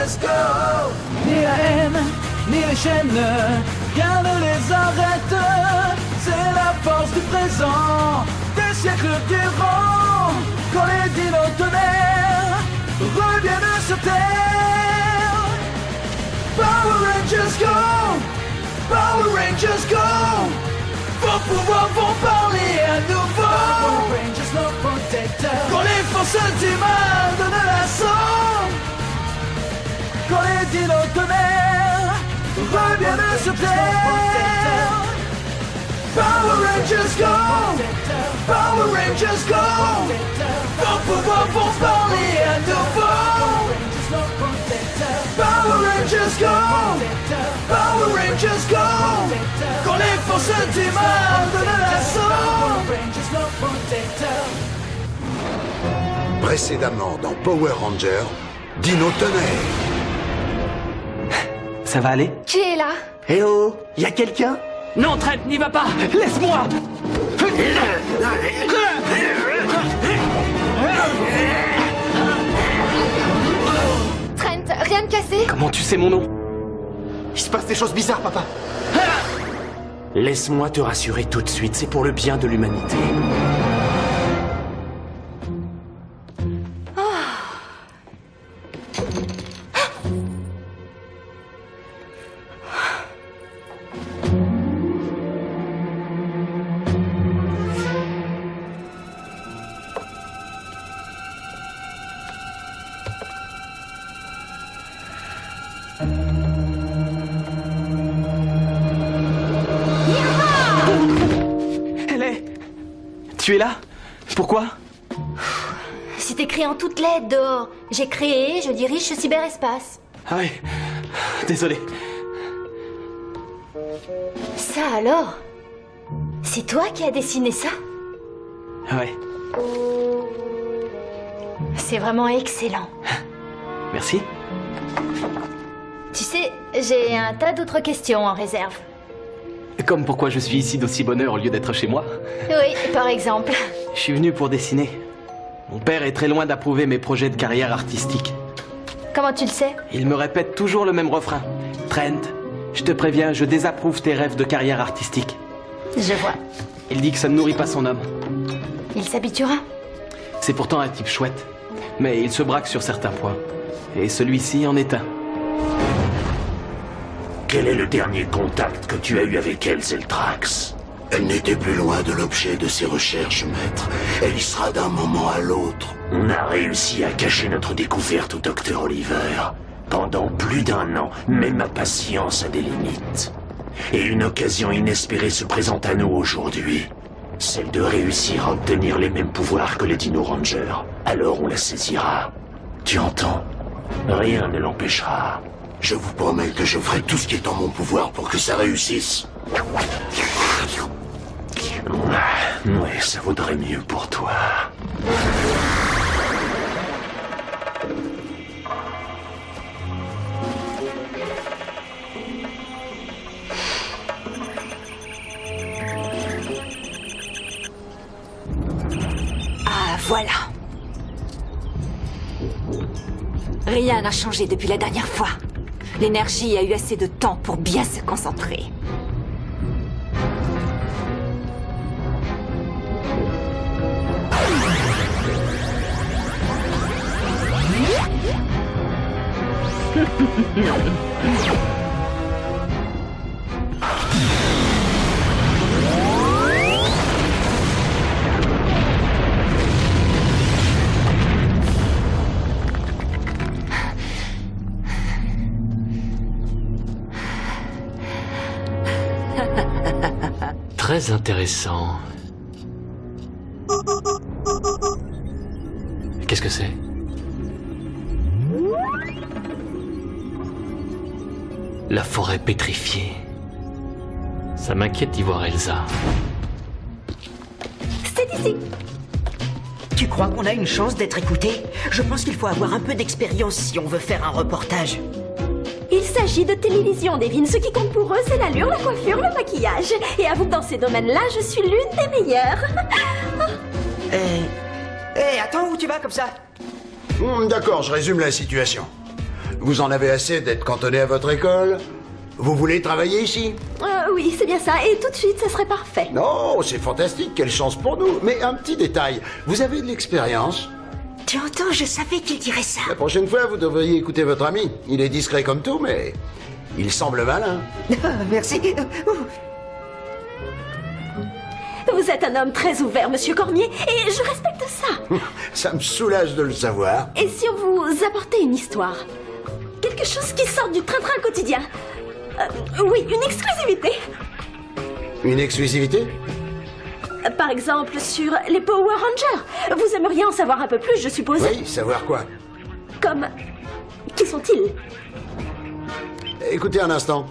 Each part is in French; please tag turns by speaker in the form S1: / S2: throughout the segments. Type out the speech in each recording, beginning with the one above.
S1: Rangers go. Ni la haine, ni les chaînes, rien ne les arrête. C'est la force du présent, des siècles durant. Quand les dinos tonnerres reviennent sur terre. Power Rangers go, Power Rangers go. Vos pouvoirs vont parler à nouveau. Power Rangers, nos protecteurs. Quand les forces du mal donnent l'assaut. Quand les dinos tonnerres reviennent sur terre. Power Rangers go, Power Rangers go. Vos pouvoirs vont parler à nouveau. Power Rangers go, Power Rangers go. Quand les forces du mal donnent l'assaut.
S2: Précédemment dans Power Rangers, Dino Tonnerre.
S3: Ça va aller?
S4: Qui est là?
S3: Eh oh, y a quelqu'un?
S5: Non, Trent, n'y va pas!
S3: Laisse-moi!
S4: Trent, rien de cassé?
S3: Comment tu sais mon nom? Il se passe des choses bizarres, papa.
S5: Laisse-moi te rassurer tout de suite, c'est pour le bien de l'humanité.
S3: Tu es là? Pourquoi?
S4: C'est écrit en toutes lettres dehors. J'ai créé, je dirige ce cyberespace.
S3: Ah oui, désolé.
S4: Ça alors? C'est toi qui as dessiné ça?
S3: Ouais,
S4: C'est vraiment excellent.
S3: merci.
S4: Tu sais, j'ai un tas d'autres questions en réserve.
S3: Comme pourquoi je suis ici d'aussi bonne heure au lieu d'être chez moi?
S4: Oui, par exemple.
S3: Je suis venu pour dessiner. Mon père est très loin d'approuver mes projets de carrière artistique.
S4: Comment tu le sais?
S3: Il me répète toujours le même refrain. Trent, je te préviens, je désapprouve tes rêves de carrière artistique.
S4: Je vois.
S3: Il dit que ça ne nourrit pas son homme.
S4: Il s'habituera.
S3: C'est pourtant un type chouette. Mais il se braque sur certains points. Et celui-ci en est un.
S6: Quel est le dernier contact que tu as eu avec elle, Zeltrax?
S2: Elle n'était plus loin de l'objet de ses recherches, maître. Elle y sera d'un moment à l'autre.
S6: On a réussi à cacher notre découverte au docteur Oliver. Pendant plus d'1 an, mais ma patience a des limites. Et une occasion inespérée se présente à nous aujourd'hui. Celle de réussir à obtenir les mêmes pouvoirs que les Dino Rangers. Alors on la saisira. Tu entends? Rien ne l'empêchera.
S2: Je vous promets que je ferai tout ce qui est en mon pouvoir pour que ça réussisse.
S6: Ouais, ça vaudrait mieux pour toi.
S7: Ah, voilà. Rien n'a changé depuis la dernière fois. L'énergie a eu assez de temps pour bien se concentrer.
S5: Très intéressant. Qu'est-ce que c'est? La forêt pétrifiée. Ça m'inquiète d'y voir Elsa.
S7: C'est ici.
S8: Tu crois qu'on a une chance d'être écouté? Je pense qu'il faut avoir un peu d'expérience si on veut faire un reportage.
S9: Il s'agit de télévision, Devin. Ce qui compte pour eux, c'est l'allure, la coiffure, le maquillage. Et avoue que dans ces domaines-là, je suis l'une des meilleures.
S8: Attends, où tu vas comme ça?
S2: D'accord, je résume la situation.
S10: Vous en avez assez d'être cantonné à votre école? Vous voulez travailler ici?
S9: Oui, c'est bien ça. Et tout de suite, ça serait parfait.
S10: Non, c'est fantastique, quelle chance pour nous. Mais un petit détail, vous avez de l'expérience?
S8: Tu entends, je savais qu'il dirait ça.
S10: La prochaine fois, vous devriez écouter votre ami. Il est discret comme tout, mais il semble malin.
S8: Merci.
S9: Vous êtes un homme très ouvert, monsieur Cormier, et je respecte ça.
S10: Ça me soulage de le savoir.
S9: Et si on vous apportait une histoire? Quelque chose qui sort du train-train quotidien? Oui, une exclusivité.
S10: Une exclusivité?
S9: Par exemple, sur les Power Rangers. Vous aimeriez en savoir un peu plus, je suppose?
S10: Oui, savoir quoi?
S9: Comme... Qui sont-ils?
S10: Écoutez un instant.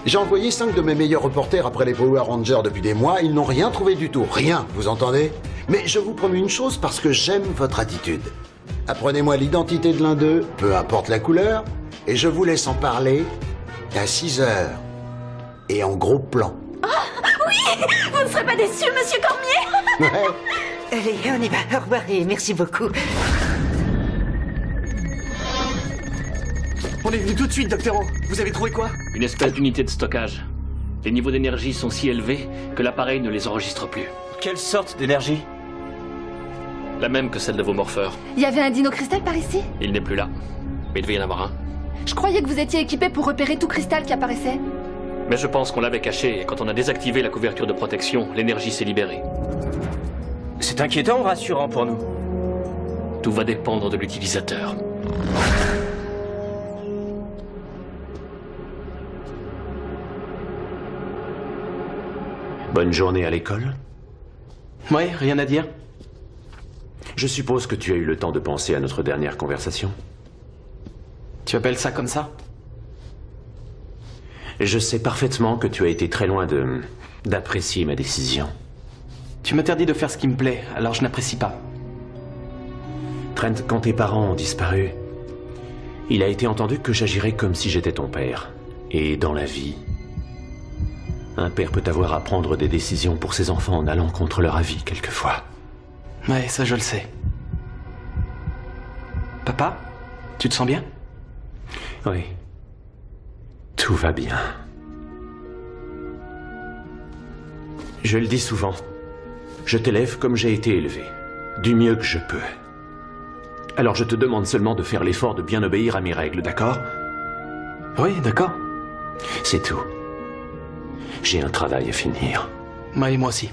S10: J'ai envoyé 5 de mes meilleurs reporters après les Power Rangers depuis des mois. Ils n'ont rien trouvé du tout. Rien, vous entendez? Mais je vous promets une chose parce que j'aime votre attitude. Apprenez-moi l'identité de l'un d'eux, peu importe la couleur, et je vous laisse en parler à 6 heures. Et en gros plan.
S9: Oui! Vous ne serez pas déçu, monsieur Cormier?
S10: Ouais.
S8: Allez, on y va. Au revoir et merci beaucoup.
S1: On est venu tout de suite, Docteur O. Vous avez trouvé quoi?
S5: Une espèce d'unité de stockage. Les niveaux d'énergie sont si élevés que l'appareil ne les enregistre plus.
S1: Quelle sorte d'énergie?
S5: La même que celle de vos morpheurs.
S11: Il y avait un dino cristal par ici?
S5: Il n'est plus là. Mais il devait y en avoir un.
S11: Je croyais que vous étiez équipé pour repérer tout cristal qui apparaissait.
S5: Mais je pense qu'on l'avait caché et quand on a désactivé la couverture de protection, l'énergie s'est libérée.
S1: C'est inquiétant ou rassurant pour nous?
S5: Tout va dépendre de l'utilisateur.
S6: Bonne journée à l'école.
S3: Ouais, rien à dire.
S6: Je suppose que tu as eu le temps de penser à notre dernière conversation.
S3: Tu appelles ça comme ça?
S6: Je sais parfaitement que tu as été très loin d'apprécier ma décision.
S3: Tu m'interdis de faire ce qui me plaît, alors je n'apprécie pas.
S6: Trent, quand tes parents ont disparu, il a été entendu que j'agirais comme si j'étais ton père. Et dans la vie, un père peut avoir à prendre des décisions pour ses enfants en allant contre leur avis quelquefois.
S3: Ouais, ça je le sais. Papa, tu te sens bien?
S6: Oui. Tout va bien. Je le dis souvent, je t'élève comme j'ai été élevé, du mieux que je peux. Alors je te demande seulement de faire l'effort de bien obéir à mes règles, d'accord?
S3: Oui, d'accord.
S6: C'est tout. J'ai un travail à finir.
S3: Ouais, et moi aussi.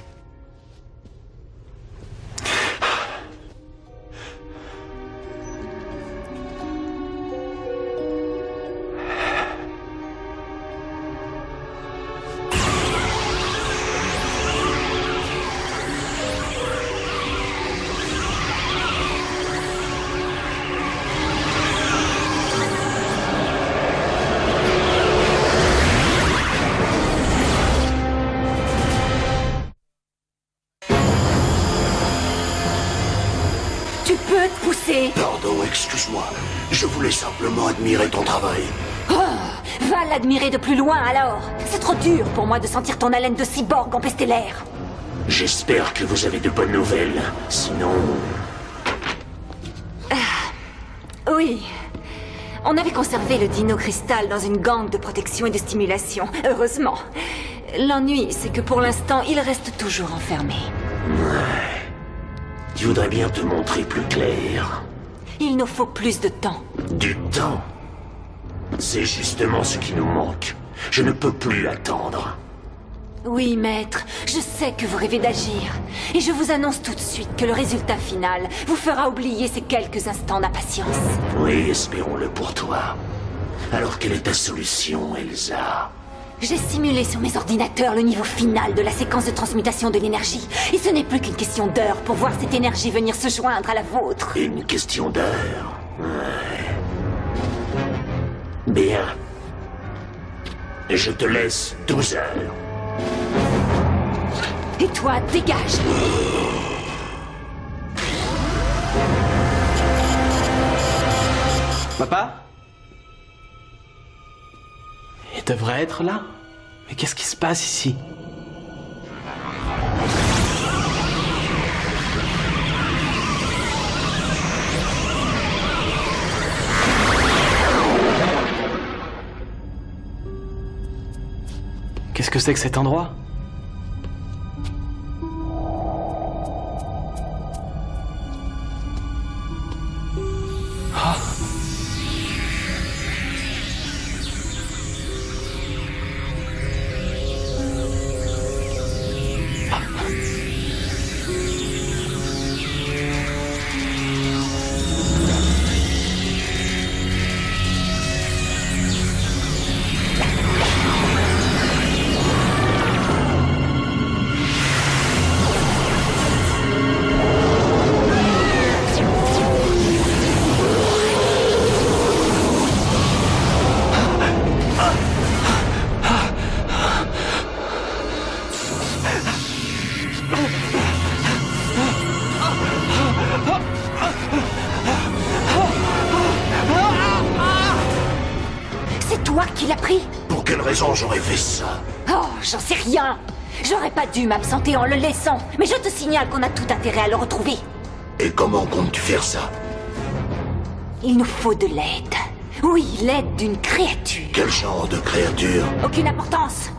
S7: Tu peux te pousser.
S2: Pardon, excuse-moi. Je voulais simplement admirer ton travail.
S7: Oh, va l'admirer de plus loin alors. C'est trop dur pour moi de sentir ton haleine de cyborg empester l'air.
S6: J'espère que vous avez de bonnes nouvelles. Sinon...
S7: Oui. On avait conservé le dino cristal dans une gangue de protection et de stimulation. Heureusement. L'ennui, c'est que pour l'instant, il reste toujours enfermé.
S6: Tu voudrais bien te montrer plus clair.
S7: Il nous faut plus de temps.
S6: Du temps. C'est justement ce qui nous manque. Je ne peux plus attendre.
S7: Oui, maître, je sais que vous rêvez d'agir. Et je vous annonce tout de suite que le résultat final vous fera oublier ces quelques instants d'impatience.
S6: Oui, espérons-le pour toi. Alors quelle est ta solution, Elsa?
S7: J'ai simulé sur mes ordinateurs le niveau final de la séquence de transmutation de l'énergie. Et ce n'est plus qu'une question d'heure pour voir cette énergie venir se joindre à la vôtre.
S6: Une question d'heure. Ouais. Bien. Je te laisse 12 heures.
S7: Et toi, dégage!
S3: Papa? Il devrait être là. Mais qu'est-ce qui se passe ici? Qu'est-ce que c'est que cet endroit?
S7: C'est toi qui l'as pris?
S2: Pour quelle raison j'aurais fait ça?
S7: Oh, j'en sais rien. J'aurais pas dû m'absenter en le laissant, mais je te signale qu'on a tout intérêt à le retrouver.
S2: Et comment comptes-tu faire ça?
S7: Il nous faut de l'aide. Oui, l'aide d'une créature.
S2: Quel genre de créature?
S7: Aucune importance.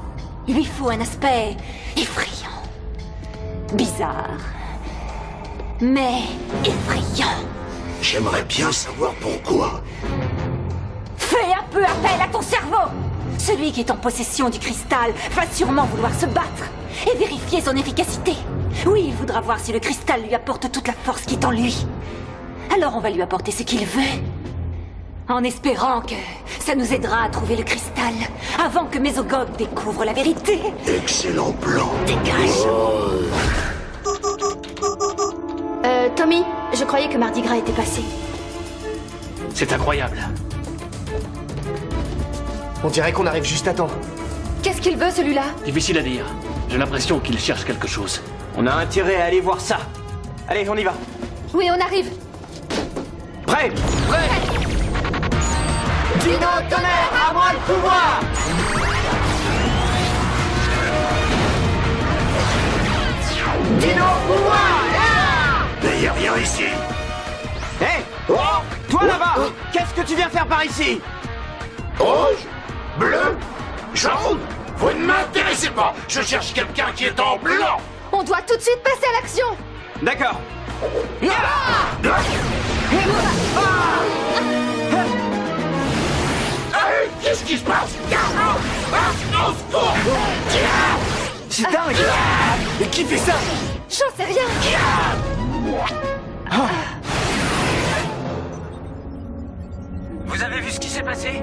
S7: Il lui faut un aspect effrayant. Bizarre. Mais effrayant.
S2: J'aimerais bien savoir pourquoi.
S7: Fais un peu appel à ton cerveau. Celui qui est en possession du cristal va sûrement vouloir se battre et vérifier son efficacité. Oui, il voudra voir si le cristal lui apporte toute la force qui est en lui. Alors on va lui apporter ce qu'il veut. En espérant que ça nous aidera à trouver le cristal avant que Mesogog découvre la vérité.
S2: Excellent plan.
S7: Dégage.
S4: Tommy, je croyais que Mardi Gras était passé.
S3: C'est incroyable.
S1: On dirait qu'on arrive juste à temps.
S11: Qu'est-ce qu'il veut, celui-là?
S3: Difficile à dire. J'ai l'impression qu'il cherche quelque chose. On a intérêt à aller voir ça. Allez, on y va.
S11: Oui, on arrive.
S3: Prêt? Prêt! Dino Tonnerre, à moi le pouvoir! Dino pouvoir!
S2: Mais y a rien ici.
S3: Hé! Oh! Toi là-bas! Qu'est-ce que tu viens faire par ici?
S2: Rouge, bleu, jaune. Vous ne m'intéressez pas. Je cherche quelqu'un qui est en blanc.
S11: On doit tout de suite passer à l'action.
S3: D'accord.
S2: Hey, qu'est-ce qui se passe? Au secours!
S3: C'est dingue! Mais qui fait ça?
S11: J'en sais rien.
S3: Vous avez vu ce qui s'est passé?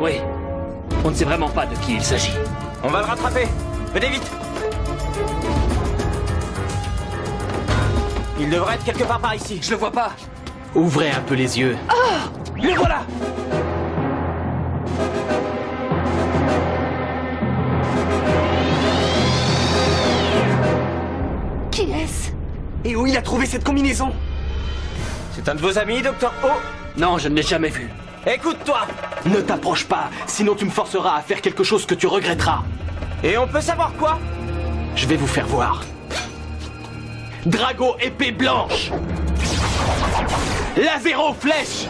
S3: Oui. On ne sait vraiment pas de qui il s'agit. On va le rattraper. Venez vite. Il devrait être quelque part par ici. Je le vois pas. Ouvrez un peu les yeux. Oh! Le voilà!
S11: Qui est-ce?
S3: Et où il a trouvé cette combinaison? C'est un de vos amis, Docteur O? Non, je ne l'ai jamais vu. Écoute-toi! Ne t'approche pas, sinon tu me forceras à faire quelque chose que tu regretteras. Et on peut savoir quoi? Je vais vous faire voir. Drago épée blanche! Lazero flèche!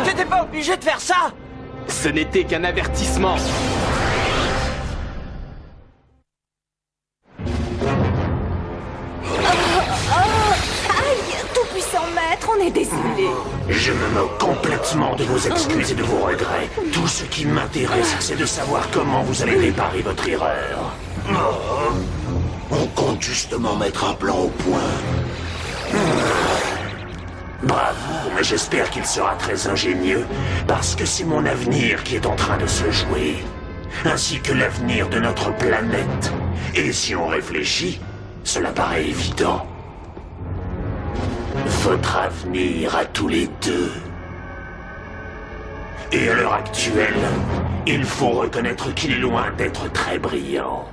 S3: T'étais pas obligé de faire ça! Ce n'était qu'un avertissement.
S7: Aïe, tout-puissant maître, on est désolé.
S6: Je me moque complètement de vos excuses et de vos regrets. Tout ce qui m'intéresse, c'est de savoir comment vous allez réparer votre erreur.
S2: On compte justement mettre un plan au point.
S6: Bravo, mais j'espère qu'il sera très ingénieux, parce que c'est mon avenir qui est en train de se jouer, ainsi que l'avenir de notre planète. Et si on réfléchit, cela paraît évident. Votre avenir à tous les deux. Et à l'heure actuelle, il faut reconnaître qu'il est loin d'être très brillant.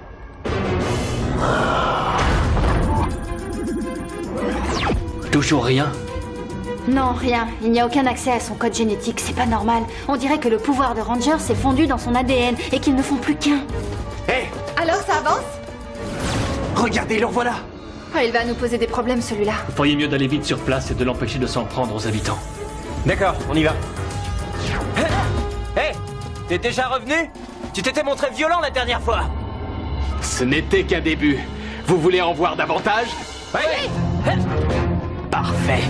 S3: Toujours rien?
S4: Non, rien. Il n'y a aucun accès à son code génétique. C'est pas normal. On dirait que le pouvoir de Ranger s'est fondu dans son ADN et qu'ils ne font plus qu'un.
S3: Hé!
S11: Alors, ça avance?
S3: Regardez, le voilà!
S11: Ah, il va nous poser des problèmes, celui-là.
S5: Vous feriez mieux d'aller vite sur place et de l'empêcher de s'en prendre aux habitants.
S3: D'accord, on y va. Hé, t'es déjà revenu? Tu t'étais montré violent la dernière fois.
S1: Ce n'était qu'un début. Vous voulez en voir davantage?
S3: Oui.
S1: Parfait.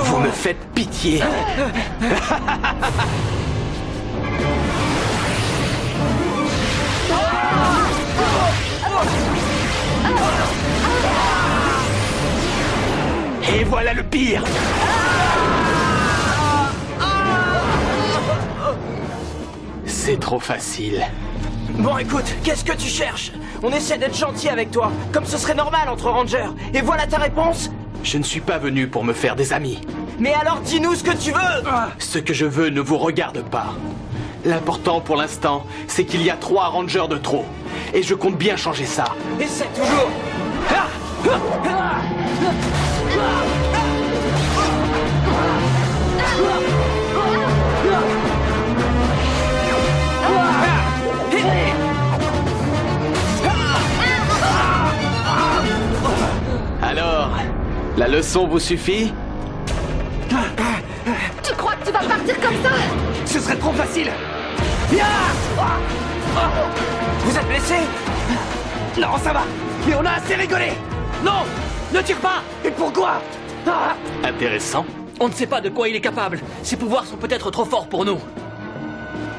S1: Vous me faites pitié. Et voilà le pire. C'est trop facile.
S3: Bon, écoute, qu'est-ce que tu cherches? On essaie d'être gentil avec toi, comme ce serait normal entre rangers. Et voilà ta réponse?
S1: Je ne suis pas venu pour me faire des amis.
S3: Mais alors dis-nous ce que tu veux!
S1: Ce que je veux ne vous regarde pas. L'important pour l'instant, c'est qu'il y a 3 rangers de trop. Et je compte bien changer ça.
S3: Essaie toujours!
S1: Alors, la leçon vous suffit?
S11: Tu crois que tu vas partir comme ça?
S1: Ce serait trop facile.
S3: Vous êtes blessé?
S1: Non, ça va. Mais on a assez rigolé.
S3: Non! Ne tire pas!
S1: Et pourquoi? Intéressant.
S5: On ne sait pas de quoi il est capable. Ses pouvoirs sont peut-être trop forts pour nous.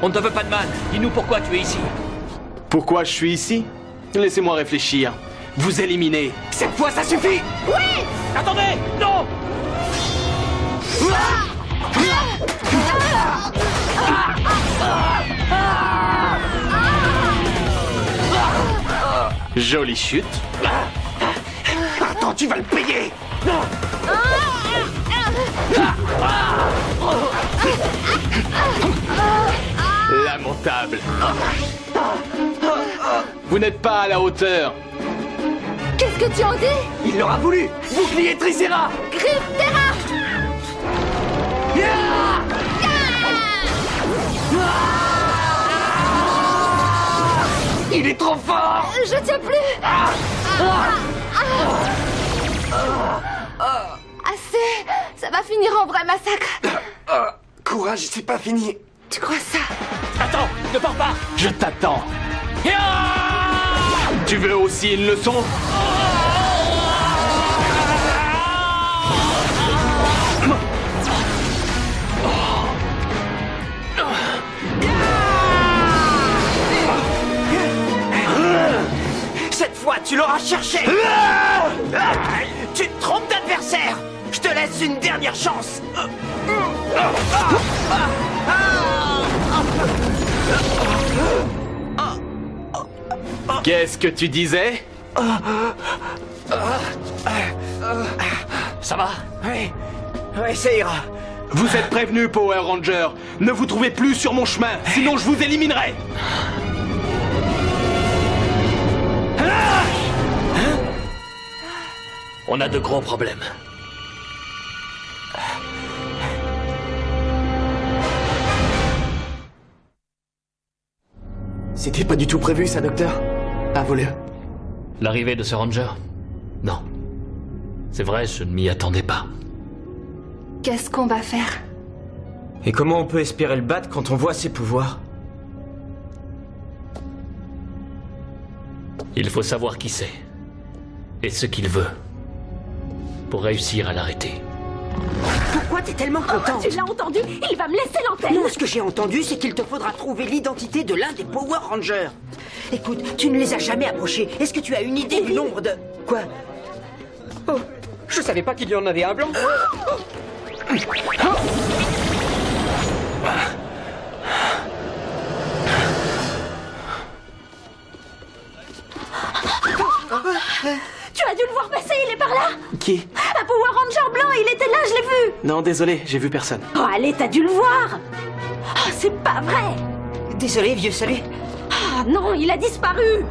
S5: On ne te veut pas de mal. Dis-nous pourquoi tu es ici.
S1: Pourquoi je suis ici? Laissez-moi réfléchir. Vous éliminez. Cette fois, ça suffit.
S11: Oui!
S5: Attendez! Non!
S1: Jolie chute. Attends, tu vas le payer. Lamentable. Vous n'êtes pas à la hauteur.
S11: Qu'est-ce que tu en dis?
S1: Il l'aura voulu. Bouclier Tricera.
S11: Griffe Terra!
S1: Il est trop fort.
S11: Je tiens plus! Assez! Ça va finir en vrai massacre!
S1: Courage, c'est pas fini.
S11: Tu crois ça?
S5: Attends! Ne pars pas!
S1: Je t'attends. Tu veux aussi une leçon?
S3: Cette fois, tu l'auras cherché! Tu te trompes d'adversaire! Je te laisse une dernière chance!
S1: Qu'est-ce que tu disais?
S5: Ça va?
S3: Oui, ça ira.
S1: Vous êtes prévenus, Power Ranger. Ne vous trouvez plus sur mon chemin, sinon je vous éliminerai.
S5: On a de gros problèmes.
S3: C'était pas du tout prévu, ça, docteur. Avouez-le.
S5: L'arrivée de ce ranger? Non. C'est vrai, je ne m'y attendais pas.
S11: Qu'est-ce qu'on va faire?
S3: Et comment on peut espérer le battre quand on voit ses pouvoirs?
S5: Il faut savoir qui c'est. Et ce qu'il veut. Pour réussir à l'arrêter.
S8: Pourquoi t'es tellement contente?
S9: Tu l'as entendu? Il va me laisser l'antenne.
S8: Non, ce que j'ai entendu, c'est qu'il te faudra trouver l'identité de l'un des Power Rangers. Écoute, tu ne les as jamais approchés. Est-ce que tu as une idée du nombre de... Quoi?
S3: Oh, je savais pas qu'il y en avait un blanc.
S9: Tu as dû le voir passer, il est par là.
S1: Qui?
S9: Un Power Ranger blanc, il était là, je l'ai vu.
S1: Non, désolé, j'ai vu personne.
S9: Oh, allez, t'as dû le voir. Oh, c'est pas vrai.
S8: Désolé, vieux salut.
S9: Ah non, il a disparu.